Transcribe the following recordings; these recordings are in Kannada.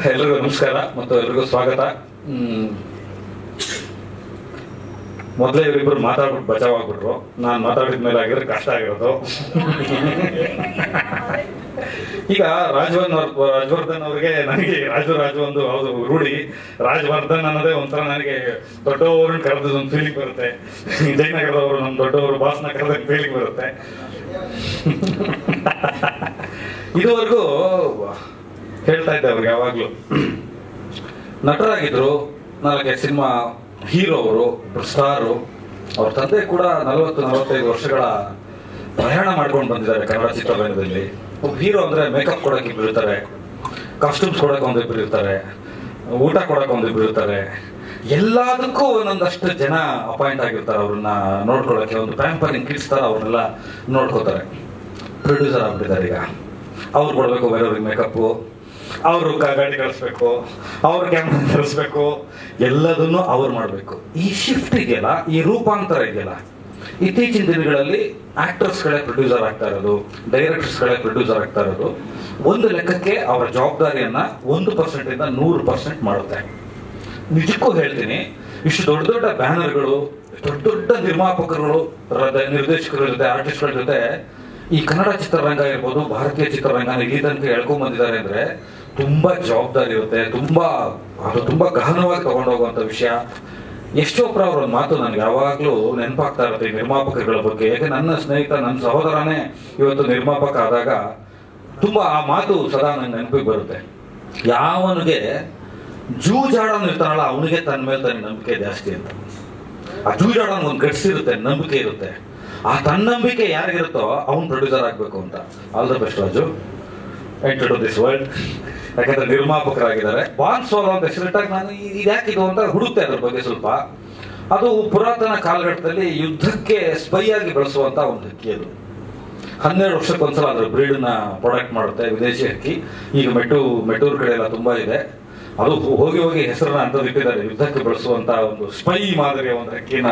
ಎಲ್ಲರಿಗೂ ನಮಸ್ಕಾರ ಮತ್ತು ಎಲ್ರಿಗೂ ಸ್ವಾಗತ. ಮೊದಲೇ ಇವರಿಬ್ಬರು ಮಾತಾಡ್ಬಿಟ್ಟು ಬಚಾವಾಗ್ಬಿಟ್ರು. ನಾನು ಮಾತಾಡಿದ್ಮೇಲೆ ಆಗಿದ್ರೆ ಕಷ್ಟ ಆಗಿರೋದು. ಈಗ ರಾಜವರ್ಧನ್ ಅವ್ರಿಗೆ ನನಗೆ ರಾಜು ಒಂದು ಹೌದು ರೂಢಿ. ರಾಜವರ್ಧನ್ ಅನ್ನೋದೇ ಒಂಥರ ನನಗೆ ದೊಡ್ಡವ್ರನ್ನ ಕರೆದ ಒಂದು ಫೀಲಿಂಗ್ ಬರುತ್ತೆ. ಜಯನಗರದವರು ನಮ್ಮ ದೊಡ್ಡವರು ಬಾಸ್ನ ಕರೆದ ಫೀಲಿಂಗ್ ಬರುತ್ತೆ. ಇದುವರೆಗೂ ಹೇಳ್ತಾ ಇದ್ದೆ ಅವ್ರಿಗೆ ಯಾವಾಗ್ಲೂ ನಟರಾಗಿದ್ರು, 4 ಸಿನಿಮಾ ಹೀರೋ, ಅವರು ಸ್ಟಾರು. ಅವ್ರ ತಂದೆ ಕೂಡ 40-45 ವರ್ಷಗಳ ಪ್ರಯಾಣ ಮಾಡ್ಕೊಂಡು ಬಂದಿದ್ದಾರೆ ಕನ್ನಡ ಚಿತ್ರರಂಗದಲ್ಲಿ. ಒಬ್ಬ ಹೀರೋ ಅಂದ್ರೆ ಮೇಕಪ್ ಕೊಡಕ್ಕೆ ಇಬ್ರು ಇರ್ತಾರೆ, ಕಾಸ್ಟ್ಯೂಮ್ಸ್ ಕೊಡಕ್ಕೆ ಒಂದಿಬ್ರು ಇರ್ತಾರೆ, ಊಟ ಕೊಡಕ್ಕೆ ಒಂದಿಬ್ರು ಇರ್ತಾರೆ. ಎಲ್ಲದಕ್ಕೂ ಒಂದೊಂದಷ್ಟು ಜನ ಅಪಾಯಿಂಟ್ ಆಗಿರ್ತಾರೆ ಅವ್ರನ್ನ ನೋಡ್ಕೊಳ್ಳೋಕೆ. ಒಂದು ಪ್ಯಾಂಪರಿಂಗ್ ಕಿಡ್ಸ್ ತರ ಅವ್ರನ್ನೆಲ್ಲ ನೋಡ್ಕೋತಾರೆ. ಪ್ರೊಡ್ಯೂಸರ್ ಆಗ್ಬಿಟ್ಟಿದ್ದಾರೆ. ಈಗ ಅವ್ರು ಕೊಡ್ಬೇಕು ಬೇರೆಯವ್ರಿಗೆ ಮೇಕಪ್ಪು, ಅವರು ಗಾಡಿ ಕಳಿಸ್ಬೇಕು, ಅವ್ರ ಕ್ಯಾಮ್ರಾ ತರಿಸ್ಬೇಕು, ಎಲ್ಲದನ್ನು ಅವ್ರು ಮಾಡಬೇಕು. ಈ ಶಿಫ್ಟ್ ಇದೆಯಲ್ಲ, ಈ ರೂಪಾಂತರ ಇದೆಯಲ್ಲ, ಇತ್ತೀಚಿನ ದಿನಗಳಲ್ಲಿ ಆಕ್ಟರ್ಸ್ಗಳೇ ಪ್ರೊಡ್ಯೂಸರ್ ಆಗ್ತಾ ಇರೋದು, ಡೈರೆಕ್ಟರ್ಸ್ಗಳೇ ಪ್ರೊಡ್ಯೂಸರ್ ಆಗ್ತಾ ಇರೋದು ಒಂದು ಲೆಕ್ಕಕ್ಕೆ ಅವರ ಜವಾಬ್ದಾರಿಯನ್ನ 1% ಇಂದ 100% ಮಾಡುತ್ತೆ. ನಿಜಕ್ಕೂ ಹೇಳ್ತೀನಿ, ಇಷ್ಟು ದೊಡ್ಡ ದೊಡ್ಡ ಬ್ಯಾನರ್ಗಳು, ದೊಡ್ಡ ದೊಡ್ಡ ನಿರ್ಮಾಪಕರುಗಳು, ನಿರ್ದೇಶಕರ ಜೊತೆ, ಆರ್ಟಿಸ್ಟ್ಗಳ ಜೊತೆ ಈ ಕನ್ನಡ ಚಿತ್ರರಂಗ ಇರ್ಬೋದು, ಭಾರತೀಯ ಚಿತ್ರರಂಗ ಇಲ್ಲಿ ತನಕ ಎಳ್ಕೊಂಡ್ ಬಂದಿದ್ದಾರೆ ಅಂದ್ರೆ ತುಂಬಾ ಜವಾಬ್ದಾರಿ ಇರುತ್ತೆ. ತುಂಬಾ ಗಹನವಾಗಿ ತಗೊಂಡೋಗುವಂತ ವಿಷಯ. ಯಶೋಪ್ರ ಅವರ ಒಂದು ಮಾತು ನನಗೆ ಯಾವಾಗ್ಲೂ ನೆನಪಾಗ್ತಾ ಇರುತ್ತೆ ಈ ನಿರ್ಮಾಪಕರುಗಳ ಬಗ್ಗೆ. ಯಾಕೆ ನನ್ನ ಸ್ನೇಹಿತ, ನನ್ನ ಸಹೋದರನೇ ಇವತ್ತು ನಿರ್ಮಾಪಕ ಆದಾಗ ತುಂಬಾ ಆ ಮಾತು ಸದಾ ನನ್ನ ನೆನಪಿಗೆ ಬರುತ್ತೆ. ಯಾವನಿಗೆ ಜೂಜಾಡೋನು ಇರ್ತಾನಲ್ಲ, ಅವನಿಗೆ ತನ್ನ ಮೇಲೆ ತನ್ನ ನಂಬಿಕೆ ಜಾಸ್ತಿ ಅಂತ. ಆ ಜೂಜಾಡೋನ್ ಒಂದು ಗಟ್ಸಿರುತ್ತೆ, ನಂಬಿಕೆ ಇರುತ್ತೆ. ಆ ತನ್ನಂಬಿಕೆ ಯಾರಿಗಿರುತ್ತೋ ಅವನು ಪ್ರೊಡ್ಯೂಸರ್ ಆಗ್ಬೇಕು ಅಂತ. All the best Raju, enter to this world. ಯಾಕಂದ್ರೆ ನಿರ್ಮಾಪಕರಾಗಿದ್ದಾರೆ. ಬಾನ್ ಸೋಲೋ ಅಂತ ಹೆಸರಿಟ್ಟಾಗ ನಾನು ಇದ್ಯಾಕಿದು ಅಂತ ಹುಡುಕ್ತೆ ಅದ್ರ ಬಗ್ಗೆ ಸ್ವಲ್ಪ. ಅದು ಪುರಾತನ ಕಾಲಘಟ್ಟದಲ್ಲಿ ಯುದ್ಧಕ್ಕೆ ಸ್ಪೈ ಆಗಿ ಬಳಸುವಂತ ಒಂದು ಹಕ್ಕಿ. ಅದು 12 ವರ್ಷಕ್ಕೊಂದ್ಸಲ ಅದ್ರ ಬ್ರೀಡ್ನ ಪ್ರೊಡಕ್ಟ್ ಮಾಡುತ್ತೆ, ವಿದೇಶಿ ಹಕ್ಕಿ. ಈಗ ಮೆಟ್ಟೂರು ಕಡೆ ಎಲ್ಲ ತುಂಬಾ ಇದೆ. ಅದು ಹೋಗಿ ಹೆಸರನ್ನ ಅಂತದ್ದು ಇಟ್ಟಿದ್ದಾರೆ. ಯುದ್ಧಕ್ಕೆ ಬಳಸುವಂತ ಒಂದು ಸ್ಪೈ ಮಾದರಿಯ ಒಂದು ಹಕ್ಕಿನ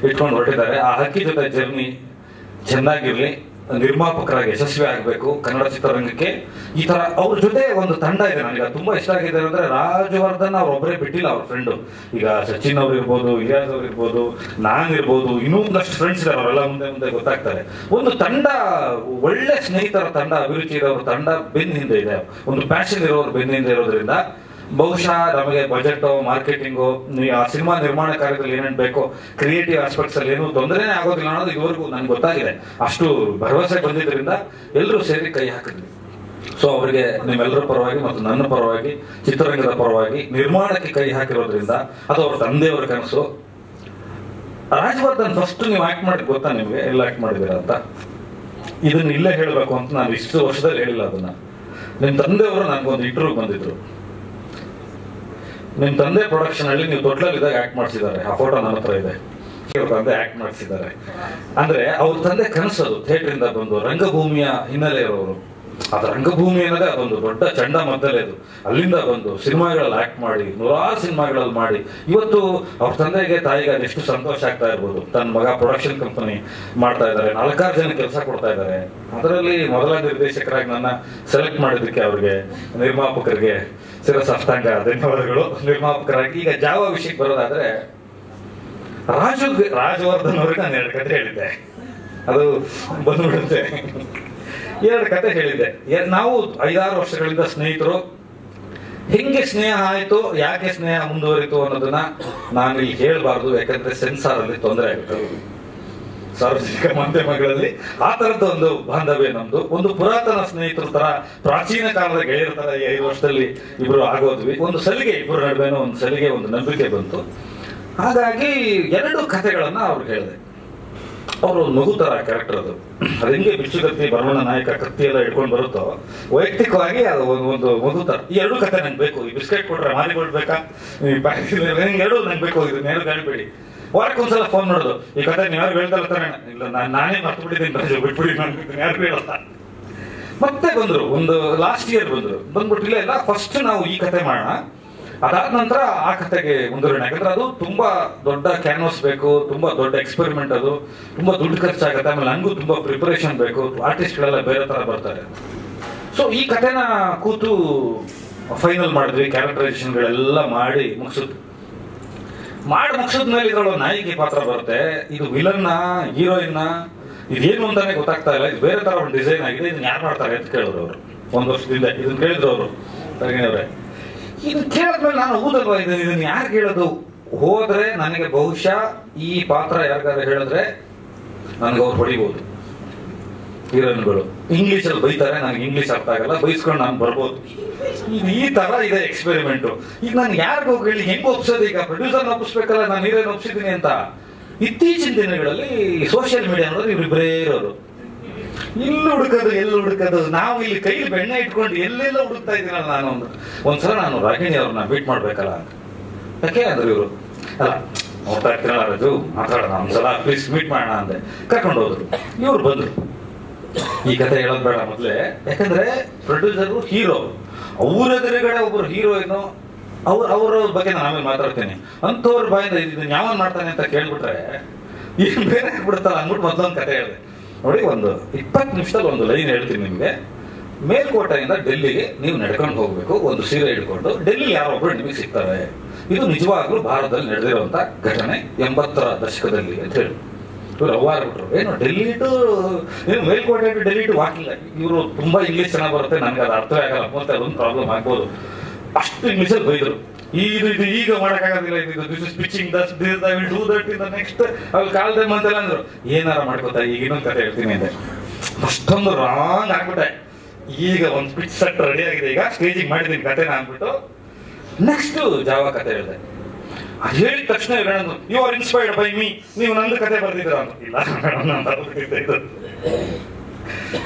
ಇಟ್ಕೊಂಡು ಹೊರಟಿದ್ದಾರೆ. ಆ ಹಕ್ಕಿ ಜೊತೆ ಜರ್ನಿ ಚೆನ್ನಾಗಿರ್ಲಿ, ನಿರ್ಮಾಪಕರಾಗಿ ಯಶಸ್ವಿ ಆಗ್ಬೇಕು ಕನ್ನಡ ಚಿತ್ರರಂಗಕ್ಕೆ. ಈ ತರ ಅವ್ರ ಜೊತೆ ಒಂದು ತಂಡ ಇದೆ. ನನಗೆ ತುಂಬಾ ಇಷ್ಟ ಆಗಿದೆ ಅಂದ್ರೆ, ರಾಜವರ್ಧನ್ ಅವ್ರೊಬ್ಬರೇ ಬಿಟ್ಟಿಲ್ಲ, ಅವ್ರ ಫ್ರೆಂಡು. ಈಗ ಸಚಿನ್ ಅವ್ರು ಇರ್ಬೋದು, ಇಲಿಯಾಸ್ ಅವ್ರು ಇರ್ಬೋದು, ನಾನಿರ್ಬೋದು, ಇನ್ನೂ ಒಂದಷ್ಟು ಫ್ರೆಂಡ್ಸ್ ಇದ್ದಾರೆ. ಅವರೆಲ್ಲ ಮುಂದೆ ಗೊತ್ತಾಗ್ತಾರೆ. ಒಂದು ತಂಡ, ಒಳ್ಳೆ ಸ್ನೇಹಿತರ ತಂಡ, ಅಭಿರುಚಿ ಇರೋರ ತಂಡ ಬೆನ್ನ ಹಿಂದೆ ಇದೆ. ಒಂದು ಪ್ಯಾಷನ್ ಇರೋರು ಬೆನ್ನ ಹಿಂದೆ ಇರೋದ್ರಿಂದ ಬಹುಶಃ ನಮಗೆ ಬಜೆಟ್, ಮಾರ್ಕೆಟಿಂಗು, ಆ ಸಿನಿಮಾ ನಿರ್ಮಾಣ ಕಾರ್ಯದಲ್ಲಿ ಏನೇನು ಬೇಕೋ, ಕ್ರಿಯೇಟಿವ್ ಆಸ್ಪೆಕ್ಟ್ಸ್ ಅಲ್ಲಿ ಏನೂ ತೊಂದರೆನೇ ಆಗೋದಿಲ್ಲ ಅನ್ನೋದು ಇದುವರೆಗೂ ನನ್ಗೆ ಗೊತ್ತಾಗಿದೆ. ಅಷ್ಟು ಭರವಸೆ ಬಂದಿದ್ದರಿಂದ ಎಲ್ಲರೂ ಸೇರಿ ಕೈ ಹಾಕಿದ್ವಿ. ಸೊ ಅವರಿಗೆ ನಿಮ್ಮೆಲ್ಲರ ಪರವಾಗಿ ಮತ್ತು ನನ್ನ ಪರವಾಗಿ, ಚಿತ್ರರಂಗದ ಪರವಾಗಿ ನಿರ್ಮಾಣಕ್ಕೆ ಕೈ ಹಾಕಿರೋದ್ರಿಂದ ಅದು ಅವ್ರ ತಂದೆಯವರ ಕನಸು. ರಾಜವರ್ಧನ್ ಫಸ್ಟ್ ನೀವು ಆಕ್ಟ್ ಮಾಡಿ ಗೊತ್ತಾ ನಿಮ್ಗೆ, ಎಲ್ಲ ಆಕ್ಟ್ ಮಾಡಿದ್ದೀರಾ ಅಂತ? ಇದನ್ನ ಇಲ್ಲೇ ಹೇಳಬೇಕು ಅಂತ ನಾನು ಇಷ್ಟು ವರ್ಷದಲ್ಲಿ ಹೇಳಿಲ್ಲ ಅದನ್ನ. ನಿಮ್ ತಂದೆಯವರು ನನ್ಗೊಂದು ಇಂಟರ್ವ್ಯೂ ಬಂದಿದ್ರು. ನಿಮ್ ತಂದೆ ಪ್ರೊಡಕ್ಷನ್ ಅಲ್ಲಿ ನೀವು ತೊಟ್ಲಲ್ಲಿದ್ದಾಗ ಆಕ್ಟ್ ಮಾಡಿಸಿದ್ದಾರೆ. ಆ ಫೋಟೋ ನನ್ನ ಹತ್ರ ಇದೆ. ಅವ್ರ ತಂದೆ ಆಕ್ಟ್ ಮಾಡಿಸಿದ್ದಾರೆ ಅಂದ್ರೆ ಅವ್ರ ತಂದೆ ಕನಸದು ಥಿಯೇಟರ್ ಇಂದ ಬಂದು ರಂಗಭೂಮಿಯ ಹಿನ್ನೆಲೆ ಇರೋರು. ಅದು ರಂಗಭೂಮಿ ಅನ್ನೋದೇ ಅದೊಂದು ದೊಡ್ಡ ಚಂಡ ಮದ್ದಲೆ. ಅದು ಅಲ್ಲಿಂದ ಬಂದು ಸಿನಿಮಾಗಳಲ್ಲಿ ಆಕ್ಟ್ ಮಾಡಿ, 100 ಸಿನಿಮಾಗಳಲ್ಲಿ ಮಾಡಿ, ಇವತ್ತು ಅವ್ರ ತಂದೆಗೆ ತಾಯಿಗೆ ಅದೆಷ್ಟು ಸಂತೋಷ ಆಗ್ತಾ ಇರ್ಬೋದು. ತನ್ನ ಮಗ ಪ್ರೊಡಕ್ಷನ್ ಕಂಪನಿ ಮಾಡ್ತಾ ಇದ್ದಾರೆ, 4-6 ಜನ ಕೆಲಸ ಕೊಡ್ತಾ ಇದ್ದಾರೆ. ಅದರಲ್ಲಿ ಮೊದಲ ನಿರ್ದೇಶಕರಾಗಿ ನನ್ನ ಸೆಲೆಕ್ಟ್ ಮಾಡಿದ್ದಕ್ಕೆ ಅವ್ರಿಗೆ, ನಿರ್ಮಾಪಕರಿಗೆ ಶಿರಸಾಷ್ಟಾಂಗ ಧನ್ಯವಾದಗಳು. ನಿರ್ಮಾಪಕರಾಗಿ ಈಗ ಜಾವ ವಿಷಯಕ್ಕೆ ಬರೋದಾದ್ರೆ, ರಾಜವರ್ಧನ್ ಅವ್ರಿಗೆ ನಾನು 2 ಕತೆ ಹೇಳಿದ್ದೆ. ಅದು ಬಂದ್ಬಿಡುತ್ತೆ. 2 ಕತೆ ಹೇಳಿದ್ದೆ. ನಾವು 5-6 ವರ್ಷಗಳಿಂದ ಸ್ನೇಹಿತರು. ಹೆಂಗೆ ಸ್ನೇಹ ಆಯ್ತು, ಯಾಕೆ ಸ್ನೇಹ ಮುಂದುವರಿತು ಅನ್ನೋದನ್ನ ನಾನು ಇಲ್ಲಿ ಹೇಳ್ಬಾರ್ದು. ಯಾಕಂದ್ರೆ ಸೆನ್ಸಾರ್ ಅಲ್ಲಿ ತೊಂದರೆ ಆಗುತ್ತೆ, ಸಾರ್ವಜನಿಕ ಮಾಧ್ಯಮಗಳಲ್ಲಿ. ಆ ತರದ ಒಂದು ಬಾಂಧವ್ಯ ನಮ್ದು. ಒಂದು ಪುರಾತನ ಸ್ನೇಹಿತರ ತರ, ಪ್ರಾಚೀನ ಕಾಲದ ಗೆಳೆಯರ ತರ 5 ವರ್ಷದಲ್ಲಿ ಇಬ್ರು ಆಗೋದ್ವಿ. ಒಂದು ಸಲಿಗೆ, ಇಬ್ಬರ ನಡುವೆನೂ ಒಂದು ಸಲಿಗೆ, ಒಂದು ನಂಬಿಕೆ ಬಂತು. ಹಾಗಾಗಿ 2 ಕಥೆಗಳನ್ನ ಅವ್ರಿಗೆ ಹೇಳಿದೆ. ಅವರು ಮಗು ತರ ಕ್ಯಾರೆಕ್ಟರ್. ಅದು ಹೆಂಗೆ ಬಿಚ್ಚುಗತ್ತಿ, ಬರವಣ್ಣ ನಾಯಕ ಕತ್ತಿ ಎಲ್ಲ ಇಟ್ಕೊಂಡು ಬರುತ್ತೋ, ವೈಯಕ್ತಿಕವಾಗಿ ಅದು ಒಂದು ಮಗು ತರ. ಈ 2 ಕತೆ ನಂಗೆ ಬೇಕು. ಈ ಬಿಸ್ಕೆಟ್ ಕೊಟ್ರೆ ಮಾರಿಕೊಳ್ಬೇಕಾ, ಈ ಪ್ಯಾಕೆಟ್ 2 ನಂಗೆ ಬೇಕು. ಇದನ್ನ ಯಾರು ಹೇಳ್ಬೇಡಿ. ವಾರಕ್ಕೊಂದ್ಸಲ ಫೋನ್ ಮಾಡೋದು, ಈ ಕತೆ ನೀವು ಯಾರು ಹೇಳ್ದಲ್ಲ ತಾನೆ? ಇಲ್ಲ, ನಾನೇ ಮರ್ತು ಬಿಟ್ಟಿದ್ದೀನಿ ರಾಜು, ಬಿಟ್ಬಿಡಿ, ನಾನು ಯಾರು ಹೇಳಲ್ಲ. ಮತ್ತೆ ಬಂದ್ರು, ಒಂದು ಲಾಸ್ಟ್ ಇಯರ್ ಬಂದ್ಬಿಟ್ಟು, ಇಲ್ಲ ಫಸ್ಟ್ ನಾವು ಈ ಕತೆ ಮಾಡೋಣ, ಅದಾದ ನಂತರ ಆ ಕತೆಗೆ ಮುಂದುವರಿಯೋಣ. ಯಾಕಂದ್ರೆ ಅದು ತುಂಬಾ ದೊಡ್ಡ ಕ್ಯಾನ್ವಾಸ್ ಬೇಕು, ತುಂಬಾ ದೊಡ್ಡ ಎಕ್ಸ್ಪೆರಿಮೆಂಟ್, ಅದು ತುಂಬಾ ದುಡ್ಡು ಖರ್ಚಾಗುತ್ತೆ. ಆಮೇಲೆ ನಂಗೂ ತುಂಬಾ ಪ್ರಿಪರೇಷನ್ ಬೇಕು, ಆರ್ಟಿಸ್ಟ್ಗಳೆಲ್ಲ ಬೇರೆ ತರ ಬರ್ತಾರೆ. ಸೊ ಈ ಕಥೆನ ಕೂತು ಫೈನಲ್ ಮಾಡಿದ್ವಿ, ಕ್ಯಾರೆಕ್ಟರೈಸೇಷನ್ಗಳೆಲ್ಲ ಮಾಡಿ ಮುಗಿಸಿದ್ವಿ. ಮುಗಿಸಿದ್ಮೇಲೆ ಇದ್ರೊಳಗೆ ನಾಯಕಿ ಪಾತ್ರ ಬರುತ್ತೆ. ಇದು ವಿಲನ್ನ, ಹೀರೋಯಿನ್ನ, ಇದೇನು ಅಂತಾನೆ ಗೊತ್ತಾಗ್ತಾ ಇಲ್ಲ. ಇದು ಬೇರೆ ತರ ಒಂದು ಡಿಸೈನ್ ಆಗಿದೆ. ಇದನ್ನ ಯಾರು ಮಾಡ್ತಾರೆ ಅಂತ ಕೇಳಿದ್ರು ಅವರು. 1 ವರ್ಷದಿಂದ ಇದನ್ನ ಕೇಳಿದ್ರು ಅವರು ತರಗಿನವ್ರೆ. ಇದನ್ನ ಕೇಳಿದ್ಮೇಲೆ ನಾನು ಊದಲ್ವಾ ಇದನ್ನ ಯಾರು ಕೇಳೋದು? ಹೋದ್ರೆ ನನಗೆ ಬಹುಶಃ ಈ ಪಾತ್ರ ಯಾರಿಗಾದ್ರೆ ಹೇಳಿದ್ರೆ ನನಗೆ ಅವ್ರು ಹೊಡಿಬಹುದು. ಹೀರೋಯಿನ್ಗಳು ಇಂಗ್ಲೀಷಲ್ಲಿ ಬೈತಾರೆ, ನನಗೆ ಇಂಗ್ಲೀಷ್ ಅರ್ಥ ಆಗಲ್ಲ, ಬೈಸ್ಕೊಂಡು ನಾನು ಬರ್ಬೋದು. ಈ ತರ ಇದೆ ಎಕ್ಸ್ಪೆರಿಮೆಂಟ್. ಈಗ ನಾನು ಯಾರಿಗೂ ಹೋಗಿ ಹೇಳಿ ಹೆಂಗ್ ಒಪ್ಸೋದು? ಈಗ ಪ್ರೊಡ್ಯೂಸರ್ ಒಪ್ಪಿಸ್ಬೇಕಲ್ಲ, ನಾನು ಹೀರೋಯಿನ್ ಒಪ್ಸಿದ್ದೀನಿ ಅಂತ. ಇತ್ತೀಚಿನ ದಿನಗಳಲ್ಲಿ ಸೋಷಿಯಲ್ ಮೀಡಿಯಾ ನೋಡಿದ್ರೆ ಇವ್ರಿಬ್ಬರೇ ಇರೋರು. ಇಲ್ಲಿ ಹುಡುಕದು ನಾವು ಇಲ್ಲಿ ಕೈಲಿ ಬೆಣ್ಣೆ ಇಟ್ಕೊಂಡು ಎಲ್ಲೆಲ್ಲ ಹುಡುಕ್ತಾ ಇದ್ದೀನಲ್ಲ. ನಾನು ಒಂದ್ಸಲ ನಾನು ರಾಗಿಣಿ ಅವ್ರನ್ನ ಮೀಟ್ ಮಾಡ್ಬೇಕಲ್ಲ ಅಂತ. ಯಾಕೆ ಅಂದ್ರೆ ಇವರು ಅಲ್ಲ ನೋಡ್ತಾ ಇರ್ತೀನಲ್ಲ ರಾಜು, ಮಾತಾಡೋಣ ಒಂದ್ಸಲ ಪ್ಲೀಸ್ ಮೀಟ್ ಮಾಡೋಣ ಅಂದೆ. ಕರ್ಕೊಂಡು ಹೋದ್ರು. ಇವ್ರು ಬಂದ್ರು. ಈ ಕಥೆ ಹೇಳೋದು ಬೇಡ ಮೊದ್ಲೇ, ಯಾಕಂದ್ರೆ ಪ್ರೊಡ್ಯೂಸರು ಹೀರೋ, ಅವ್ರ ಎದುರುಗಡೆ ಒಬ್ರು ಹೀರೋಯಿನು, ಅವ್ರ ಬಗ್ಗೆ ನಾನು ಆಮೇಲೆ ಮಾತಾಡ್ತೀನಿ. ಅಂತವ್ರ ಬಾಯಿಂದ ಇದನ್ನ ಯಾವನ್ ಮಾಡ್ತಾನೆ ಅಂತ ಕೇಳ್ಬಿಟ್ರೆ ಏನ್ ಬೇರೆ ಆಗ್ಬಿಡ್ತಾರ ಅಂದ್ಬಿಟ್ಟು ಮೊದ್ಲೊಂದು ಕಥೆ ಹೇಳಿದೆ ನೋಡಿ. ಒಂದು 20 ನಿಮಿಷದಲ್ಲಿ ಒಂದು ಲೈನ್ ಹೇಳ್ತೀನಿ ನಿಮ್ಗೆ. ಮೇಲ್ಕೋಟೆಯಿಂದ ಡೆಲ್ಲಿಗೆ ನೀವು ನಡ್ಕೊಂಡು ಹೋಗ್ಬೇಕು, ಒಂದು ಸೀರೆ ಹಿಡ್ಕೊಂಡು. ಡೆಲ್ಲಿ ಯಾರೊಬ್ರು ನಿಮಗೆ ಸಿಗ್ತಾರೆ. ಇದು ನಿಜವಾಗ್ಲೂ ಭಾರತದಲ್ಲಿ ನಡೆದಿರುವಂತ ಘಟನೆ 80ರ ದಶಕದಲ್ಲಿ ಅಂತ ಹೇಳಿ ಇವ್ರು ಅವ್ವಾರ್ಬಿಟ್ರು. ಏನು ಡೆಲ್ಲಿ ಟು ಏನು ಮೇಲ್ಕೋಟೆ ಟು ಡೆಲ್ಲಿ ಟು ವಾಕಿಲ್ಲ. ಇವರು ತುಂಬಾ ಇಂಗ್ಲೀಷ್ ಚೆನ್ನಾಗಿ ಬರುತ್ತೆ, ನನ್ಗೆ ಅದು ಅರ್ಥ ಆಗಲ್ಲ, ಮತ್ತೆ ಅದೊಂದು ಪ್ರಾಬ್ಲಮ್ ಆಗ್ಬೋದು. ಅಷ್ಟು ಇಂಗ್ಲೀಷಲ್ಲಿ ಬೈದ್ರು. ಇದು ಈಗ ಮಾಡಕ್ಕಾಗೋದಿಲ್ಲ, ಇದು this is pitching that this I will do that in the next ಅವ್ರು ಕಾಲ್ದೆ ಅಂತೆಲ್ಲ ಅಂದ್ರು. ಏನಾರ ಮಾಡ್ಕೋತಾ ಈಗ ಇನ್ನೊಂದು ಕಥೆ ಹೇಳ್ತೀನಿ ಅಂದೆ. ಅಷ್ಟೊಂದು ರಾಂಗ್ ಆಗ್ಬಿಟ್ಟೆ. ಈಗ ಒಂದು ಪಿಚ್ ಸೆಟ್ ರೆಡಿ ಆಗಿದೆ, ಈಗ ಸ್ಟೇಜಿಂಗ್ ಮಾಡಿದ್ದೀನಿ ಕಥೆನ ಅಂದ್ಬಿಟ್ಟು ನೆಕ್ಸ್ಟ್ ಜಾವ ಕಥೆ ಹೇಳಿದೆ. ಅದು ಹೇಳಿದ ತಕ್ಷಣ you are inspired by me, ನೀವು ನಂದು ಕಥೆ ಬರ್ದಿದ್ದೀರ ಅಂತ. ಇಲ್ಲ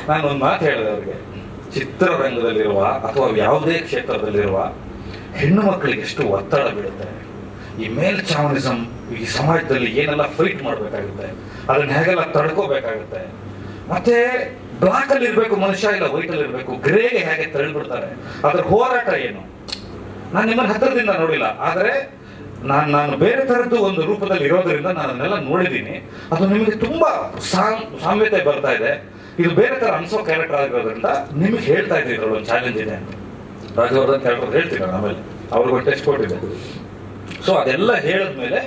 ನಾನು ಒಂದು ಮಾತು ಹೇಳಿದೆ ಅವ್ರಿಗೆ. ಚಿತ್ರರಂಗದಲ್ಲಿರುವ ಅಥವಾ ಯಾವುದೇ ಕ್ಷೇತ್ರದಲ್ಲಿರುವ ಹೆಣ್ಣು ಮಕ್ಕಳಿಗೆ ಎಷ್ಟು ಒತ್ತಡ ಬೀಳುತ್ತೆ. ಈ ಮೇಲ್ಚಾವನಿಸಂ ಈ ಸಮಾಜದಲ್ಲಿ ಏನೆಲ್ಲ ಫೈಟ್ ಮಾಡ್ಬೇಕಾಗುತ್ತೆ, ಅದನ್ನ ಹೇಗೆಲ್ಲ ತಡ್ಕೋಬೇಕಾಗುತ್ತೆ. ಮತ್ತೆ ಬ್ಲಾಕ್ ಅಲ್ಲಿ ಇರ್ಬೇಕು ಮನುಷ್ಯ, ಇಲ್ಲ ವೈಟ್ ಅಲ್ಲಿ ಇರ್ಬೇಕು, ಗ್ರೇಗೆ ಹೇಗೆ ತಳ್ಳಿಬಿಡ್ತಾರೆ. ಅದ್ರ ಹೋರಾಟ ಏನು? ನಾನು ನಿಮ್ಮನ್ನ ಹತ್ತಿರದಿಂದ ನೋಡಿಲ್ಲ, ಆದ್ರೆ ನಾನು ಬೇರೆ ತರದ್ದು ಒಂದು ರೂಪದಲ್ಲಿ ಇರೋದ್ರಿಂದ ನಾನು ಅದನ್ನೆಲ್ಲ ನೋಡಿದ್ದೀನಿ. ಅದು ನಿಮಗೆ ತುಂಬಾ ಸಾಮ್ಯತೆ ಬರ್ತಾ ಇದೆ. ಇದು ಬೇರೆ ತರ ಅನ್ಸೋ ಕ್ಯಾರೆಕ್ಟರ್ ಆಗಿರೋದ್ರಿಂದ ನಿಮ್ಗೆ ಹೇಳ್ತಾ ಇದ್ದೀನಿ ಇದ್ರೊಳಗೆ ಒಂದು ಚಾಲೆಂಜ್ ಇದೆ ಅಂತ. ರಾಜವರ್ಧನ್ ಕ್ಯಾರೆಕ್ಟರ್ ಹೇಳ್ತೀನಿ ನಾನು ಆಮೇಲೆ, ಅವ್ರಿಗೊಂದು ಟೆಸ್ಟ್ ಕೊಟ್ಟಿದ್ದೆ. ಸೊ ಅದೆಲ್ಲ ಹೇಳಿದ್ಮೇಲೆ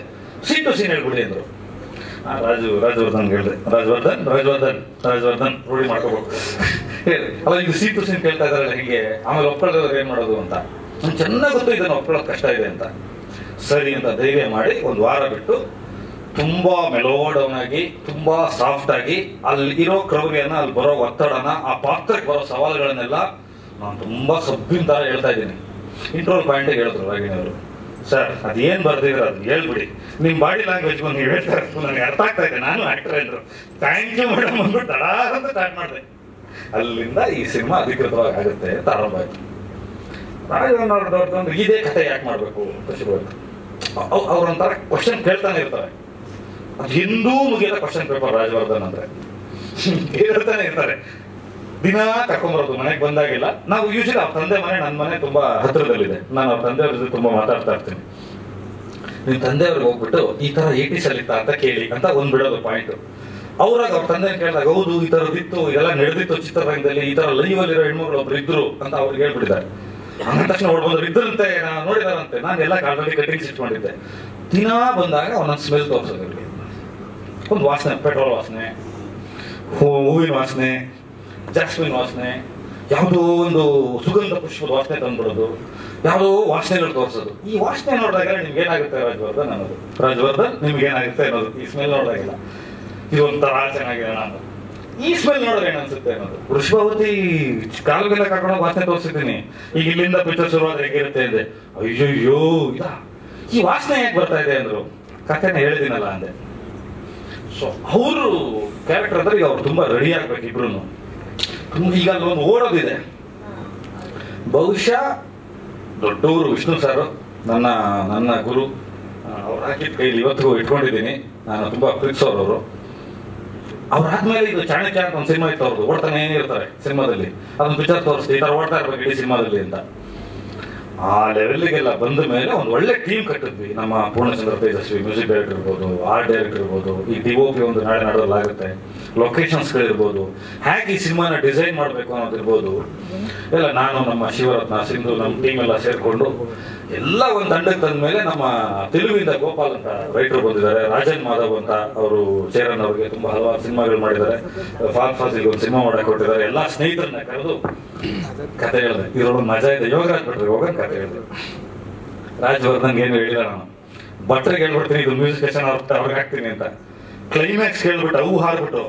ಸೀನ್ ಟು ಸೀನ್ ಹೇಳ್ಬಿಡಿ ಅಂದ್ರು. ರಾಜವರ್ಧನ್ ಹೇಳಿದೆ, ರಾಜವರ್ಧನ್ ರೂಢಿ ಮಾಡ್ಕೋಬೇಕು ಹೇಳಿ. ಅಲ್ಲ ಇದು ಸೀನ್ ಟು ಸೀನ್ ಕೇಳ್ತಾ ಇದಾರಲ್ಲ ಹೀಗೆ, ಆಮೇಲೆ ಒಪ್ಕೊಳ್ಳೋದು ಏನ್ ಮಾಡೋದು ಅಂತ. ನನ್ಗೆ ಚೆನ್ನಾಗಿ ಗೊತ್ತು ಇದನ್ನು ಒಪ್ಕೊಳ್ಳೋದು ಕಷ್ಟ ಇದೆ ಅಂತ. ಸರಿ ಅಂತ ಧೈರ್ಯ ಮಾಡಿ ಒಂದು ವಾರ ಬಿಟ್ಟು ತುಂಬಾ ಮೆಲೋ ಡೌನ್ ಆಗಿ, ತುಂಬಾ ಸಾಫ್ಟ್ ಆಗಿ, ಅಲ್ಲಿ ಇರೋ ಕ್ರೌರ್ಯನ, ಅಲ್ಲಿ ಬರೋ ಒತ್ತಡನ, ಆ ಪಾತ್ರಕ್ಕೆ ಬರೋ ಸವಾಲುಗಳನ್ನೆಲ್ಲ ನಾನು ತುಂಬಾ ಸಬ್ಬಿನ ತರ ಹೇಳ್ತಾ ಇದ್ದೀನಿ. ಇಂಟ್ರೋಲ್ ಪಾಯಿಂಟ್ ಹೇಳಿದ್ರು ರಾಗಿಣಿ ಅವರು, ಸರ್ ಅದೇನ್ ಬರ್ದಿದ್ರು ಅದು ಹೇಳ್ಬಿಡಿ, ನಿಮ್ ಬಾಡಿ ಲ್ಯಾಂಗ್ವೇಜ್ ಬಂದು ನೀವು ಹೇಳ್ತಾ ಇರ್ತು, ನನಗೆ ಅರ್ಥ ಆಗ್ತಾ ಇದೆ, ನಾನು ಆಕ್ಟರ್ ಅಂದ್ರು. ಥ್ಯಾಂಕ್ ಯು ಮೇಡಮ್ ಅಂದ್ಬಿಟ್ಟು ತಡಾ ಅಂತ ಸ್ಟಾರ್ಟ್ ಮಾಡಿದೆ. ಅಲ್ಲಿಂದ ಈ ಸಿನಿಮಾ ಅಧಿಕೃತವಾಗಿ ಆಗುತ್ತೆ ಅಂತ ಆರಂಭ ಆಯ್ತು. ರಾಜವರ್ಧನ್ ಇದೇ ಕಥೆ ಯಾಕೆ ಮಾಡ್ಬೇಕು ಅಂತ ಶುರುವಾಯ್ತು. ಅವ್ರೊಂಥರ ಕ್ವಶನ್ ಕೇಳ್ತಾನೆ ಇರ್ತಾರೆ. ಅದು ಹಿಂದೂ ಮುಗಿಯದ ಕ್ವಶನ್ ಪೇಪರ್ ರಾಜವರ್ಧನ್ ಅಂದ್ರೆ ಹೇಳ್ತಾನೆ ಇರ್ತಾರೆ. ದಿನ ಕರ್ಕೊಂಬರೋದು ಮನೆಗೆ ಬಂದಾಗಿಲ್ಲ. ನಾವು ಯೂಶಲಿ ಅವ್ರ ತಂದೆ ಮನೆ ನನ್ನ ಮನೆ ತುಂಬಾ ಹತ್ರದಲ್ಲಿದೆ. ನಾನು ಅವ್ರ ತಂದೆಯವ್ರ ಜೊತೆ ತುಂಬಾ ಮಾತಾಡ್ತಾ ಇರ್ತೀನಿ. ನಿಮ್ ತಂದೆಯವ್ರಿಗೆ ಹೋಗ್ಬಿಟ್ಟು ಈ ತರ 80s ಅಲ್ಲಿ ಇತ್ತ ಅಂತ ಕೇಳಿ ಅಂತ ಒಂದ್ ಬಿಡೋದು ಪಾಯಿಂಟ್. ಅವ್ರಾಗ ಅವ್ರ ತಂದೆ ಕೇಳಿದಾಗ ಹೌದು ಈ ತರದಿತ್ತು, ಇದೆಲ್ಲ ನಡೆದಿತ್ತು ಚಿತ್ರರಂಗದಲ್ಲಿ, ಈ ತರ ಲೈವ್ ಅಲ್ಲಿರೋ ಹೆಣ್ಮಗಳು ಒಬ್ರು ಇದ್ರು ಅಂತ ಅವ್ರಿಗೆ ಹೇಳ್ಬಿಟ್ಟಿದ್ದಾರೆ. ಅಂದ ತಕ್ಷಣ ಹೊಡ್ಬಂದ್ರು, ಇದ್ರಂತೆ ನೋಡಿದಾರಂತೆ. ನಾನು ಎಲ್ಲ ಕಾಲದಲ್ಲಿ ಕಟ್ಟಿಂಗ್ಸ್ ಇಟ್ಕೊಂಡಿದ್ದೆ. ದಿನ ಬಂದಾಗ ಒಂದೊಂದು ಸ್ಮೆಲ್ ತೋರಿಸೋದು ಇವ್ರಿಗೆ. ಒಂದು ವಾಸನೆ, ಪೆಟ್ರೋಲ್ ವಾಸನೆ, ಹೂವಿನ ವಾಸನೆ, ಜಾಸ್ಮಿನ್ ವಾಸನೆ, ಯಾವುದೋ ಒಂದು ಸುಗಂಧ ಪುಷ್ಪದ ವಾಸನೆ ತಂದ್ಬಿಡೋದು, ಯಾವುದೋ ವಾಸನೆಗಳು ತೋರಿಸೋದು. ಈ ವಾಸನೆ ನೋಡಿದಾಗ ನಿಮ್ಗೆ ಏನಾಗುತ್ತೆ ರಾಜವರ್ಧನ್ ಅನ್ನೋದು, ರಾಜವರ್ಧನ್ ನಿಮ್ಗೆ ಏನಾಗುತ್ತೆ ಅನ್ನೋದು. ಈ ಸ್ಮೆಲ್ ನೋಡಿದಾಗೆಲ್ಲ ಇದು ಒಂಥರ ಚೆನ್ನಾಗಿದೆ ನಾನು, ಈ ಸ್ಮೆಲ್ ನೋಡಿದ್ರೆ ಏನನ್ಸುತ್ತೆ ಅನ್ನೋದು. ವೃಷಭಾವತಿ ಕಾಲುಗೆಲ್ಲ ಕರ್ಕೊಂಡು ವಾಸನೆ ತೋರಿಸಿದ್ದೀನಿ. ಈಗ ಇಲ್ಲಿಂದ ಪಿಕ್ಚರ್ ಶುರುವಾದ್ರೆ ಹೇಗಿರುತ್ತೆ ಅಂದೆ. ಅಯ್ಯೋ ಇದಾ, ಈ ವಾಸನೆ ಯಾಕೆ ಬರ್ತಾ ಇದೆ ಅಂದ್ರು. ಕಥೆನ ಹೇಳಿದಿನಲ್ಲ ಅಂದೆ. ಸೊ ಅವರು ಕ್ಯಾರೆಕ್ಟರ್ ಅಂದ್ರೆ ಈಗ ಅವ್ರು ತುಂಬಾ ರೆಡಿ ಆಗ್ಬೇಕು ಇಬ್ರು. ಈಗ ಅಲ್ಲೊಂದು ಓಡೋದಿದೆ. ಬಹುಶಃ ದೊಡ್ಡವರು ವಿಷ್ಣು ಸರ್ ನನ್ನ ಗುರು, ಅವ್ರು ಹಾಕಿದ ಕೈಲಿ ಇವತ್ತಿಗೂ ಇಟ್ಕೊಂಡಿದ್ದೀನಿ. ನಾನು ತುಂಬಾ ಪ್ರೀತಿಸೋರು. ಅವ್ರಾದ್ಮೇಲೆ ಇದು ಚಾಣಕ್ಯ ಅಂತ ಒಂದು ಸಿನಿಮಾ ಇತ್ತು ಅವ್ರದ್ದು, ಓಡ್ತಾನೆ ಇರ್ತಾರೆ ಸಿನಿಮಾದಲ್ಲಿ. ಅದೊಂದು ಪಿಕ್ಚರ್ ತೋರಿಸ್ತೀವಿ, ಈ ತರ ಓಡ್ತಾ ಇರ್ಬೇಕು ಇಡೀ ಸಿನಿಮಾದಲ್ಲಿ ಅಂತ. ಆ ಲೆವೆಲ್ಗೆಲ್ಲ ಬಂದ ಮೇಲೆ ಒಂದು ಒಳ್ಳೆ ಟೀಮ್ ಕಟ್ಟಿದ್ವಿ. ನಮ್ಮ ಪೂರ್ಣಚಂದ್ರ ತೇಜಸ್ವಿ ಮ್ಯೂಸಿಕ್ ಡೈರೆಕ್ಟರ್ ಇರ್ಬೋದು, ಆರ್ಟ್ ಡೈರೆಕ್ಟರ್ ಇರ್ಬೋದು, ಈ DOP ಒಂದು ನಾಳೆ ನಡೆದಲ್ಲಾಗುತ್ತೆ, ಲೊಕೇಶನ್ಸ್ಗಳಿರ್ಬೋದು, ಹೇಗೆ ಈ ಸಿನಿಮಾನ ಡಿಸೈನ್ ಮಾಡಬೇಕು ಅನ್ನೋದಿರ್ಬೋದು ಎಲ್ಲ ನಾನು ನಮ್ಮ ಶಿವರತ್ನ ಸಿಂಧು ನಮ್ಮ ಟೀಮ್ ಎಲ್ಲ ಸೇರಿಕೊಂಡು ಎಲ್ಲ ಒಂದು ತಂಡಕ್ಕೆ ತಂದ ಮೇಲೆ ನಮ್ಮ ತೆಲುಗಿಂದ ಗೋಪಾಲ್ ಅಂತ ರೈಟರ್ ಬಂದಿದ್ದಾರೆ, ರಾಜನ್ ಮಾಧವ್ ಅಂತ ಅವರು ಚೇರನ್ ಅವ್ರಿಗೆ ತುಂಬಾ ಹಲವಾರು ಸಿನಿಮಾಗಳು ಮಾಡಿದ್ದಾರೆ, ಫಾಸಿಗೆ ಒಂದು ಸಿನಿಮಾ ಮಾಡಕ್ಕೆ ಕೊಟ್ಟಿದ್ದಾರೆ. ಎಲ್ಲ ಸ್ನೇಹಿತರನ್ನ ಕರೆದು ಕತೆ ಹೇಳಿದೆ. ಇದ್ರೊಳಗೆ ಮಜಾ ಇದೆ. ಯೋಗರಾಜ್ ಭಟ್ರಿಗೆ ಹೋಗೋಣ ಕತೆ ಹೇಳಿದೆ. ರಾಜವರ್ಧನ್ ಏನು ಹೇಳಿಲ್ಲ, ನಾನು ಭಟ್ರಿಗೆ ಹೇಳ್ಬಿಡ್ತೀನಿ ಇದು ಮ್ಯೂಸಿಕ್ ಅವ್ರಿಗೆ ಹಾಕ್ತೀನಿ ಅಂತ. ಕ್ಲೈಮ್ಯಾಕ್ಸ್ ಹೇಳ್ಬಿಟ್ಟು ಅವು ಹಾರ್ಬಿಟ್ಟು,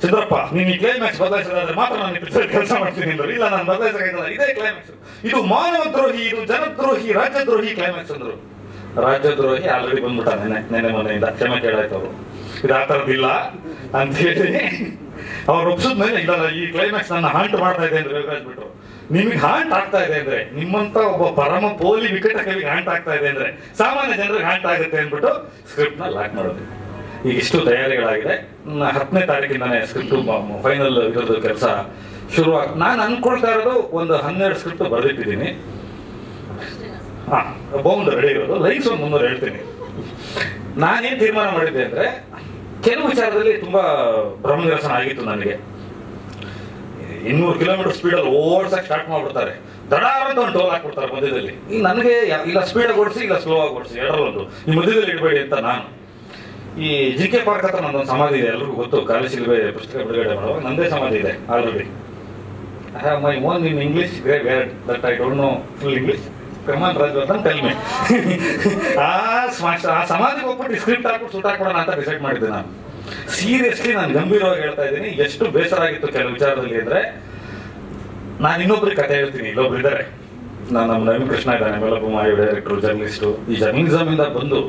ಚಂದ್ರಪ್ಪ ನೀನು ಈ ಕ್ಲೈಮ್ಯಾಕ್ಸ್ ಬದಲಾಯಿಸೋದಾದ್ರೆ ಮಾತ್ರ ನಾನು ಕೆಲಸ ಮಾಡ್ತೀನಿ ಅಂದ್ರು. ಇಲ್ಲ, ನಾನು ಬದಲಾಯಿಸೋದಿಲ್ಲ, ಇದೇ ಕ್ಲೈಮ್ಯಾಕ್ಸ್, ಇದು ಮಾನವ ದ್ರೋಹಿ, ಇದು ಜನದ್ರೋಹಿ, ರಾಜ್ಯದ್ರೋಹಿ ಕ್ಲೈಮ್ಯಾಕ್ಸ್ ಅಂದ್ರು. ರಾಜ್ಯದ್ರೋಹಿ ಆಲ್ರೆಡಿ ಬಂದ್ಬಿಟ್ಟ ನೆನೆ ಮೊನ್ನೆಯಿಂದ ಕ್ಷಮೆ ಕೇಳಾಯ್ತು ಅವರು, ಇದು ಆ ಥರದ್ದಿಲ್ಲ ಅಂತ ಹೇಳಿ ಅವ್ರು ಒಪ್ಸಿದ್ಮೇಲೆ ಇಲ್ಲ ಈ ಕ್ಲೈಮ್ಯಾಕ್ಸ್ ನನ್ನ ಹಾಂಟ್ ಮಾಡ್ತಾ ಇದೆ ಅಂದ್ರೆ ಯೋಗರಾಜ್ ಬಿಟ್ರು. ನಿಮಗೆ ಹಾಂಟ್ ಆಗ್ತಾ ಇದೆ ಅಂದ್ರೆ, ನಿಮ್ಮಂತ ಒಬ್ಬ ಪರಮ ಪೋಲಿ ವಿಕಟ ಕವಿಗೆ ಹಾಂಟ್ ಆಗ್ತಾ ಇದೆ ಅಂದ್ರೆ ಸಾಮಾನ್ಯ ಜನರಿಗೆ ಹಾಂಟ್ ಆಗುತ್ತೆ ಅಂದ್ಬಿಟ್ಟು ಸ್ಕ್ರಿಪ್ಟ್ ನ ಲಾಕ್ ಮಾಡೋದು. ಈಗ ಇಷ್ಟು ತಯಾರಿಗಳಾಗಿದೆ. 10ನೇ ತಾರೀಕಿಂದಾನೆ ಸ್ಕ್ರಿಪ್ಟ್ ಫೈನಲ್ ಇರೋದು ಕೆಲಸ ಶುರುವಾಗಿ. ನಾನು ಅನ್ಕೊಳ್ತಾ ಇರೋದು ಒಂದು 12 ಸ್ಕ್ರಿಪ್ಟ್ ಬರೆದಿಟ್ಟಿದ್ದೀನಿ. ಬೌಂಡ್ ರೆಡಿ ಇರೋದು, ಲೈನ್ಸ್ ಒಂದು 300 ಹೇಳ್ತೀನಿ. ನಾನೇನ್ ತೀರ್ಮಾನ ಮಾಡಿದ್ದೆ ಅಂದ್ರೆ, ಕೆಲವು ವಿಚಾರದಲ್ಲಿ ತುಂಬಾ ಭ್ರಮನಿರಸನ ಆಗಿತ್ತು ನನಗೆ. 200 ಕಿಲೋಮೀಟರ್ ಸ್ಪೀಡಲ್ಲಿ ಓಡ್ಸಕ್ ಸ್ಟಾರ್ಟ್ ಮಾಡ್ಬಿಡ್ತಾರೆ, ದಡಾರ ಅಂತ ಒಂದು ಟೋಲ್ ಹಾಕ್ಬಿಡ್ತಾರೆ ಮಧ್ಯದಲ್ಲಿ. ಈಗ ನನಗೆ ಇಲ್ಲ ಸ್ಪೀಡಾಗಿ ಓಡಿಸಿ, ಇಲ್ಲ ಸ್ಲೋ ಆಗಿ ಓಡಿಸಿ, ಎರಡರಲ್ಲೊಂದು, ಈ ಮಧ್ಯದಲ್ಲಿ ಇಡಬೇಡಿ ಅಂತ ನಾನು. ಈ JK ಪಾರ್ಕ್ ಹತ್ರ ನಂದೊಂದು ಸಮಾಧಿ ಇದೆ, ಎಲ್ರಿಗೂ ಗೊತ್ತು. ಕಾಲೇಜಿಲ್ವೇ ಪುಸ್ತಕ ಬಿಡುಗಡೆ ಮಾಡುವಾಗ ನಂದೇ ಸಮಾಧಿ ಇದೆ already. I have my own in English where that I don't know full English. Come on Rajavardhan tell me. ಆ ಸಮಾಧಿಗೆ ಹೋಗ್ಬಿಟ್ಟು ಸ್ಕ್ರಿಪ್ಟ್ ಹಾಕ್ಬಿಟ್ಟು ಸುಟ್ ಹಾಕ್ಬಿಡೋಣ ಅಂತ ಡಿಸೈಡ್ ಮಾಡಿದ್ದೆ ನಾನು. ಸೀರಿಯಸ್ಲಿ ನಾನು ಗಂಭೀರವಾಗಿ ಹೇಳ್ತಾ ಇದ್ದೀನಿ. ಎಷ್ಟು ಬೇಸರ ಆಗಿತ್ತು ಕೆಲವು ವಿಚಾರದಲ್ಲಿ ಅಂದ್ರೆ, ನಾನು ಇನ್ನೊಬ್ರಿಗೆ ಕತೆ ಹೇಳ್ತೀನಿ, ಇಲ್ಲೊಬ್ರು ಇದ್ದಾರೆ, ನಾನು ನಮ್ಮ ನವೀನ್ ಕೃಷ್ಣ ಇದ್ದಾನೆ, ಮೇಲಪ್ಪ ಮಾಯಿ ಡೈರೆಕ್ಟರ್, ಜರ್ನಲಿಸ್ಟು. ಈ ಜರ್ನಲಿಸಮ್ ಇಂದ ಬಂದು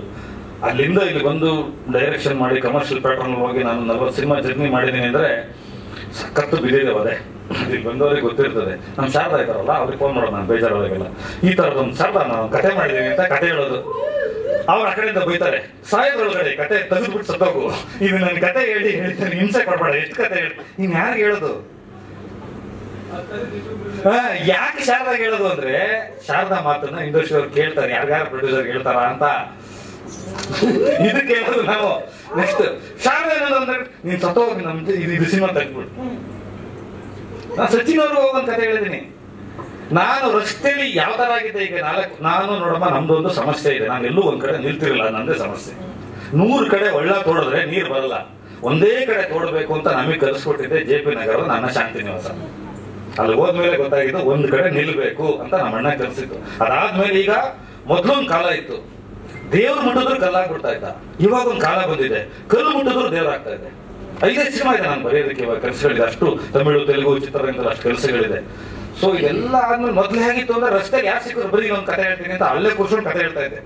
ಅಲ್ಲಿಂದ ಇಲ್ಲಿ ಬಂದು ಡೈರೆಕ್ಷನ್ ಮಾಡಿ ಕಮರ್ಷಿಯಲ್ ಪ್ಯಾಟರ್ನ್ ಹೋಗಿ ನಾನು 40 ಸಿನಿಮಾ ಜರ್ನಿ ಮಾಡಿದ್ದೀನಿ ಅಂದ್ರೆ ಸಖತ್ತು ಬಿದ್ದಿದೆ ಅದೇ. ಇಲ್ಲಿ ಬಂದವ್ರಿಗೆ ಗೊತ್ತಿರ್ತದೆ. ನಮ್ಮ ಶಾರದಾ ಇದ್ದಾರಲ್ಲ, ಅವ್ರಿಗೆ ಫೋನ್ ಮಾಡೋದು ನಾನು ಬೇಜಾರಾದಾಗೆಲ್ಲ, ಈ ತರದೊಂದು ಶಾರದಾ ನಾನು ಕತೆ ಮಾಡಿದ್ದೀನಿ ಅಂತ ಕತೆ ಹೇಳೋದು. ಅವ್ರು ಆ ಕಡೆಯಿಂದ ಬೈತಾರೆ, ಸಾಯೋದ್ರೊಳಗಡೆ ಕತೆ ತೆಗೆದ್ಬಿಟ್ಟು ಸತ್ತೋಗು, ಇದು ನನ್ನ ಕತೆ ಹೇಳ್ತೀನಿ, ಹಿಂಸೆ ಕೊಡ್ಬೇಡ, ಎಷ್ಟು ಕತೆ ಹೇಳಿ, ನೀನ್ ಯಾರಿಗೆ ಹೇಳೋದು? ಯಾಕೆ ಶಾರದಾ ಹೇಳೋದು ಅಂದ್ರೆ, ಶಾರದಾ ಮಾತನ್ನ ಇಂಡಸ್ಟ್ರಿ ಅವ್ರು ಕೇಳ್ತಾರೆ, ಯಾರ್ಯಾರ ಪ್ರೊಡ್ಯೂಸರ್ ಹೇಳ್ತಾರ ಅಂತ. ಇದಕ್ಕೆ ಹೇಳೋದು ನಾವು. ನೆಕ್ಸ್ಟ್ ಶಾರದಾ ಏನೋದು ಅಂದ್ರೆ, ನೀನ್ ಸತ್ತೋಗಿ ನಮ್ದು ಇದು ಸಿನಿಮಾ ತೆಗ್ದ್ಬಿಡು. ನಾನು ಸಚಿನ್ ಅವ್ರು ಹೋಗೋದ್ ಕತೆ ಹೇಳಿದೀನಿ. ನಾನು ರಸ್ತೆಯಲ್ಲಿ ಯಾವ ತರ ಆಗಿದೆ ಈಗ, ನಾನು ನೋಡಮ್ಮ ನಮ್ದೊಂದು ಸಮಸ್ಯೆ ಇದೆ, ನಾನು ಎಲ್ಲೂ ಒಂದ್ ಕಡೆ ನಿಲ್ತಿರಲ್ಲ, ನಂದೇ ಸಮಸ್ಯೆ. 100 ಕಡೆ ಒಳ್ಳ ತೋಡಿದ್ರೆ ನೀರು ಬರಲ್ಲ, ಒಂದೇ ಕಡೆ ತೋಡಬೇಕು ಅಂತ ನಮಗೆ ಕಲಿಸ್ಕೊಟ್ಟಿದ್ದೆ JP ನಗರದ ನನ್ನ ಶಾಂತಿ ನಿವಾಸ. ಅಲ್ಲಿ ಹೋದ್ಮೇಲೆ ಗೊತ್ತಾಗಿದ್ದು ಒಂದ್ ಕಡೆ ನಿಲ್ಬೇಕು ಅಂತ ನಮ್ಮ ಅಣ್ಣ ಕಲಿಸಿದ್ದು. ಅದಾದ್ಮೇಲೆ ಈಗ ಮೊದ್ಲೊಂದು ಕಾಲ ಇತ್ತು, ದೇವ್ರು ಮುಟ್ಟಿದ್ರು ಕಲ್ಲಾಗ್ಬಿಡ್ತಾ ಇದ್ದ. ಇವಾಗ ಒಂದು ಕಾಲ ಬಂದಿದೆ, ಕಲ್ಲು ಮುಟ್ಟಿದ್ರು ದೇವ್ರು ಆಗ್ತಾ ಇದೆ. 5 ಸಿನಿಮಾ ಇದೆ ನಾನು ಬರೆಯೋದಕ್ಕೆ ಇವಾಗ ಕೆಲಸಗಳಿದೆ, ಅಷ್ಟು ತಮಿಳು ತೆಲುಗು ಚಿತ್ರರಂಗದಲ್ಲಿ ಅಷ್ಟು ಕೆಲಸಗಳಿದೆ. ಸೊ ಇದೆಲ್ಲ ಆದ್ಮೇಲೆ ಮೊದ್ಲು ಹೇಗಿತ್ತು ಅಂದ್ರೆ, ರಸ್ತೆಗೆ ಯಾರು ಸಿಕ್ಕರು ಬರೀ ಒಂದು ಕತೆ ಹೇಳ್ತೀನಿ ಅಂತ ಅಲ್ಲೇ ಕೂರ್ಸ್ಕೊಂಡು ಕತೆ ಹೇಳ್ತಾ ಇದ್ದೆ.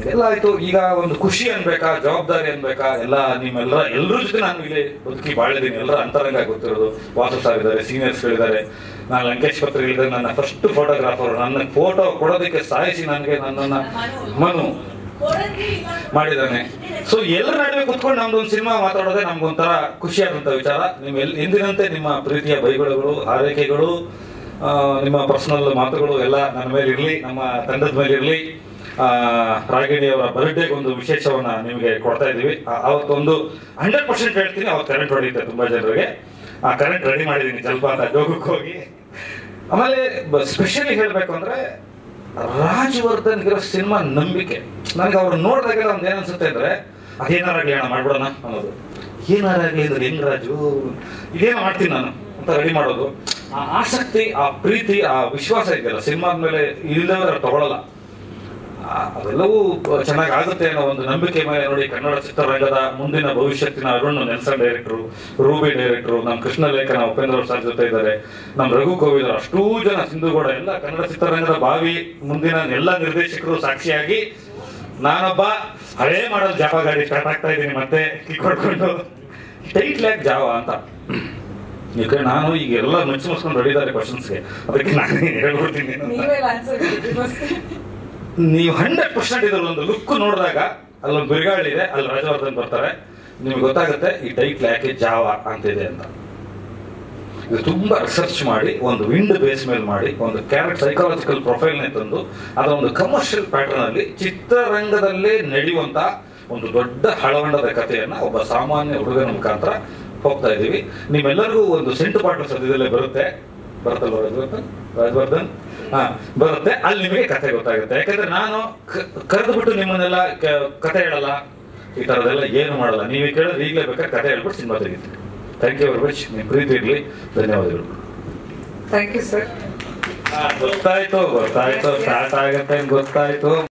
ಇದೆಲ್ಲ ಆಯ್ತು. ಈಗ ಒಂದು ಖುಷಿ ಅನ್ಬೇಕಾ, ಜವಾಬ್ದಾರಿ ಅನ್ಬೇಕಾ, ಎಲ್ಲ ಎಲ್ಲರ ಜೊತೆ ನಾನು ಇಲ್ಲಿ ಬದುಕಿ ಬಾಳಿದ್ದೀನಿ. ಎಲ್ಲರ ಅಂತರಂಗ ಗೊತ್ತಿರೋದು. ವಾಸು ಸಾರ್ ಇದ್ದಾರೆ, ಸೀನಿಯರ್ಸ್ಗಳಿದ್ದಾರೆ, ನಾನು ಲಂಕೇಶ್ ಪತ್ರಿಕೆ ಇದ್ದಾರೆ, ನನ್ನ ಫಸ್ಟ್ ಫೋಟೋಗ್ರಾಫರ್. ನನ್ನ ಫೋಟೋ ಕೊಡೋದಕ್ಕೆ ಸಾಯಿಸಿ ನನಗೆ ನನ್ನನ್ನ ಮನು ಮಾಡಿದ್ದಾನೆ. ಸೊ ಎಲ್ಲರ ನಡುವೆ ಕುತ್ಕೊಂಡು ನಮ್ದೊಂದು ಸಿನಿಮಾ ಮಾತಾಡೋದೇ ನಮ್ಗೊಂಥರ ಖುಷಿಯಾದಂತ ವಿಚಾರ. ನಿಮ್ ಎಂದಿನಂತೆ ನಿಮ್ಮ ಪ್ರೀತಿಯ ಬೈಗುಳಗಳು, ಹಾರೈಕೆಗಳು, ನಿಮ್ಮ ಪರ್ಸನಲ್ ಮಾತುಗಳು ಎಲ್ಲ ನನ್ನ ಮೇಲೆ ಇರ್ಲಿ, ನಮ್ಮ ತಂಡದ ಮೇಲೆ ಇರ್ಲಿ. ರಾಗಿಣಿ ಅವರ ಬರ್ಡೇಗೆ ಒಂದು ವಿಶೇಷವನ್ನ ನಿಮಗೆ ಕೊಡ್ತಾ ಇದೀವಿ. ಅವತ್ತೊಂದು 100% ಹೇಳ್ತೀನಿ, ಅವತ್ತು ಕರೆಂಟ್ ಹೊಡೆಯುತ್ತೆ ತುಂಬಾ ಜನರಿಗೆ. ಆ ಕರೆಂಟ್ ರೆಡಿ ಮಾಡಿದೀನಿ ಜಲಪಾತ ಜೋಗಕ್ಕೆ ಹೋಗಿ. ಆಮೇಲೆ ಸ್ಪೆಷಲಿ ಹೇಳ್ಬೇಕು ಅಂದ್ರೆ, ರಾಜವರ್ಧನ್ ಇರೋ ಸಿನಿಮಾ ನಂಬಿಕೆ. ನನಗೆ ಅವ್ರು ನೋಡಿದಾಗೆಲ್ಲ ಒಂದ್ ಏನನ್ಸುತ್ತೆ ಅಂದ್ರೆ, ಅದೇನಾರಾಗ್ಲಿ ಅಣ್ಣ ಮಾಡ್ಬಿಡೋಣ ಅನ್ನೋದು. ಏನಾರಾಗ್ಲಿ ಅಂದ್ರೆ ಹೆಂಗ್ ರಾಜು, ಇದೇನೋ ಮಾಡ್ತೀನಿ ನಾನು ಅಂತ ರೆಡಿ ಮಾಡೋದು. ಆ ಆಸಕ್ತಿ, ಆ ಪ್ರೀತಿ, ಆ ವಿಶ್ವಾಸ ಇದೆಯಲ್ಲ ಸಿನಿಮಾದ ಮೇಲೆ, ಇಲ್ಲದವ್ರು ತಗೊಳ್ಳಲ್ಲ. ಅದೆಲ್ಲವೂ ಚೆನ್ನಾಗಿ ಆಗುತ್ತೆ ಅನ್ನೋ ಒಂದು ನಂಬಿಕೆ ಮೇಲೆ ನೋಡಿ ಕನ್ನಡ ಚಿತ್ರರಂಗದ ಮುಂದಿನ ಭವಿಷ್ಯತ್ತಿನ ಅರುಣ್ ನೆಲ್ಸನ್ ಡೈರೆಕ್ಟ್ರು, ರೂಬಿ ಡೈರೆಕ್ಟ್ರು, ನಮ್ಮ ಕೃಷ್ಣ ಲೇಖನ ಉಪೇಂದ್ರ ಅವ್ರ ಸರ್ ಜೊತೆ ಇದ್ದಾರೆ, ನಮ್ಮ ರಘು ಕೋವಿದ್, ಅಷ್ಟೂ ಜನ, ಸಿಂಧುಗೌಡ, ಎಲ್ಲ ಕನ್ನಡ ಚಿತ್ರರಂಗದ ಭಾವಿ ಮುಂದಿನ ಎಲ್ಲ ನಿರ್ದೇಶಕರು ಸಾಕ್ಷಿಯಾಗಿ ನಾನೊಬ್ಬ ಹಳೇ ಮಾಡಲ್ ಜಾವ ಗಾಡಿ ಸ್ಟಾರ್ಟ್ ಆಗ್ತಾ ಇದ್ದೀನಿ ಮತ್ತೆ ಕಿಕ್ಕೊಡ್ಕೊಂಡು. ಟೈಟ್ಲ್ ಯಾಕೆ ಜಾವ ಅಂತ, ಈಗ ನಾನು ಈಗ ಎಲ್ಲ ಮುಚ್ಚಿಸ್ಕೊಂಡು ರೆಡಿದ್ದಾರೆ ಕ್ವಶನ್ಸ್ಗೆ, ಅದಕ್ಕೆ ನಾನೇ ಹೇಳ್ಬಿಡ್ತೀನಿ. ನೀವು 100% ಇದ್ರ ಒಂದು ಲುಕ್ ನೋಡಿದಾಗ ಅಲ್ಲೊಂದು ಬಿರುಗಾಳಿ ಇದೆ, ಅಲ್ಲಿ ರಾಜವರ್ಧನ್ ಬರ್ತಾರೆ, ನಿಮ್ಗೆ ಗೊತ್ತಾಗುತ್ತೆ ಈ ಟೈಟ್ಲ್ ಯಾಕೆ ಜಾವ ಅಂತಿದೆ ಅಂತ. ಇದು ತುಂಬಾ ರಿಸರ್ಚ್ ಮಾಡಿ ಒಂದು ವಿಂಡ್ ಬೇಸ್ ಮೇಲೆ ಮಾಡಿ ಒಂದು ಕ್ಯಾರೆಕ್ಟರ್ ಸೈಕಾಲಜಿಕಲ್ ಪ್ರೊಫೈಲ್ನೇ ತಂದು ಅದರ ಒಂದು ಕಮರ್ಷಿಯಲ್ ಪ್ಯಾಟರ್ನ್ ಅಲ್ಲಿ ಚಿತ್ರರಂಗದಲ್ಲೇ ನಡೆಯುವಂತ ಒಂದು ದೊಡ್ಡ ಹಳವಂಡದ ಕಥೆಯನ್ನ ಒಬ್ಬ ಸಾಮಾನ್ಯ ಹುಡುಗನ ಮುಖಾಂತರ ಹೋಗ್ತಾ ಇದೀವಿ. ನಿಮ್ಮೆಲ್ಲರಿಗೂ ಒಂದು ಸೆಂಟು ಪಾಠ ಸದ್ಯದಲ್ಲೇ ಬರುತ್ತಲ್ವ ರಾಜವರ್ಧನ್? ಬರುತ್ತೆ. ಅಲ್ಲಿ ನಿಮಗೆ ಕಥೆ ಗೊತ್ತಾಗುತ್ತೆ. ಯಾಕಂದ್ರೆ ನಾನು ಕರೆದು ಬಿಟ್ಟು ನಿಮ್ಮನ್ನೆಲ್ಲ ಕಥೆ ಹೇಳಲ್ಲ, ಈ ತರದೆಲ್ಲ ಏನು ಮಾಡಲ್ಲ. ನೀವೇ ಕೇಳಿದ್ರೆ ಈಗಲೇ ಬೇಕಾದ್ರೆ ಕಥೆ ಹೇಳ್ಬಿಟ್ಟು ಸಿನಿಮಾ ತೆಗಿತೀವಿ. Thank you very much. ನಿಮ್ಮ ಪ್ರೀತಿ ಇರಲಿ. ಧನ್ಯವಾದಗಳು. Thank you sir. ಗೊತ್ತಾಯ್ತು ಸ್ಟಾರ್ಟ್ ಆಗತ್ತೆ ಗೊತ್ತಾಯ್ತು.